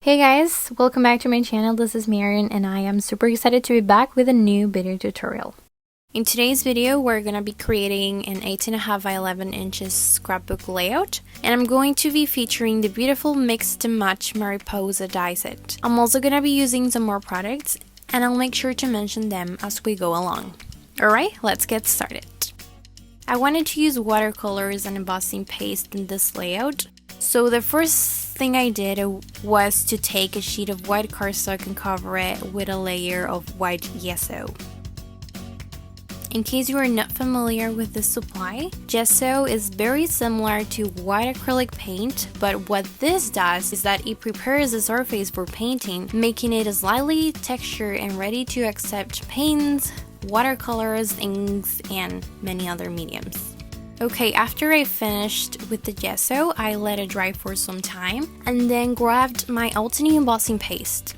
Hey guys, welcome back to my channel. This is Maryam and I am super excited to be back with a new video tutorial. In today's video, we're going to be creating an 8.5 by 11 inches scrapbook layout, and I'm going to be featuring the beautiful Mix to Match Mariposa Die Set. I'm also going to be using some more products, and I'll make sure to mention them as we go along. Alright, let's get started. I wanted to use watercolors and embossing paste in this layout, so the first thing I did was to take a sheet of white cardstock and cover it with a layer of white gesso. In case you are not familiar with this supply, gesso is very similar to white acrylic paint, but what this does is that it prepares the surface for painting, making it slightly textured and ready to accept paints, watercolors, inks, and many other mediums. Okay, after I finished with the gesso, I let it dry for some time and then grabbed my Altenew embossing paste.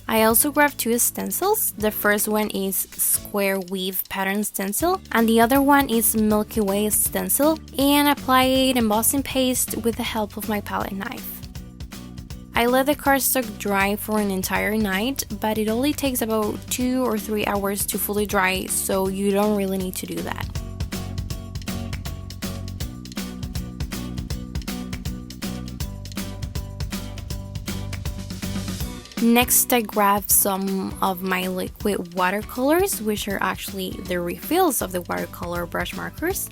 I also grabbed two stencils. The first one is Square Weave Pattern Stencil and the other one is Milky Way Stencil, and applied embossing paste with the help of my palette knife. I let the cardstock dry for an entire night, but it only takes about 2 or 3 hours to fully dry, so you don't really need to do that. Next, I grabbed some of my liquid watercolors, which are actually the refills of the watercolor brush markers.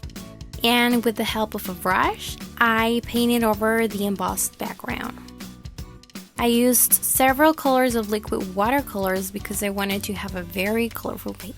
And with the help of a brush, I painted over the embossed background. I used several colors of liquid watercolors because I wanted to have a very colorful page.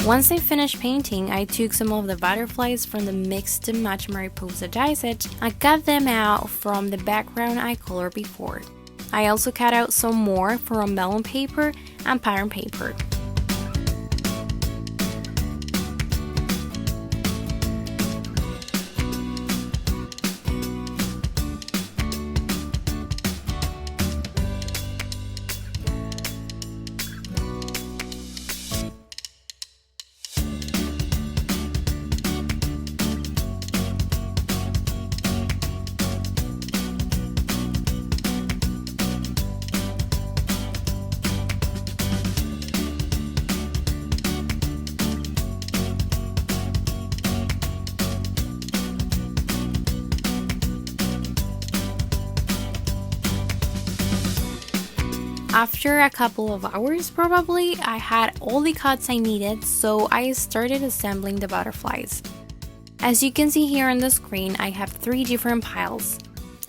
Once I finished painting, I took some of the butterflies from the Mix to Match Mariposa Die Set and cut them out from the background I colored before. I also cut out some more from vellum paper and pattern paper. After a couple of hours probably, I had all the cuts I needed, so I started assembling the butterflies. As you can see here on the screen, I have 3 different piles.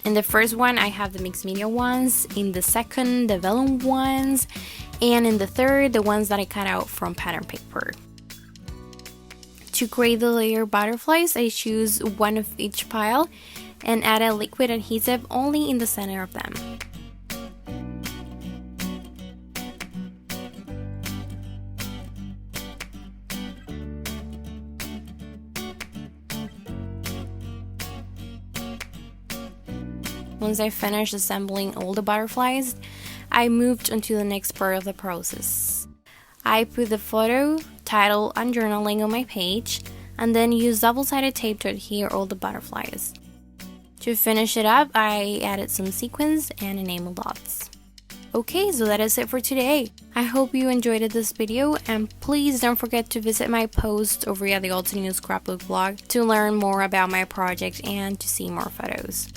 In the first one, I have the mixed media ones, in the second, the vellum ones, and in the third, the ones that I cut out from pattern paper. To create the layer butterflies, I choose one of each pile and add a liquid adhesive only in the center of them. Once I finished assembling all the butterflies, I moved on to the next part of the process. I put the photo, title, and journaling on my page, and then used double-sided tape to adhere all the butterflies. To finish it up, I added some sequins and enamel dots. Okay, so that is it for today. I hope you enjoyed this video, and please don't forget to visit my post over at the Altenew scrapbook blog to learn more about my project and to see more photos.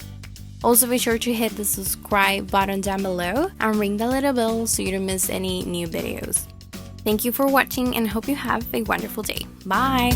Also be sure to hit the subscribe button down below and ring the little bell so you don't miss any new videos. Thank you for watching and hope you have a wonderful day. Bye!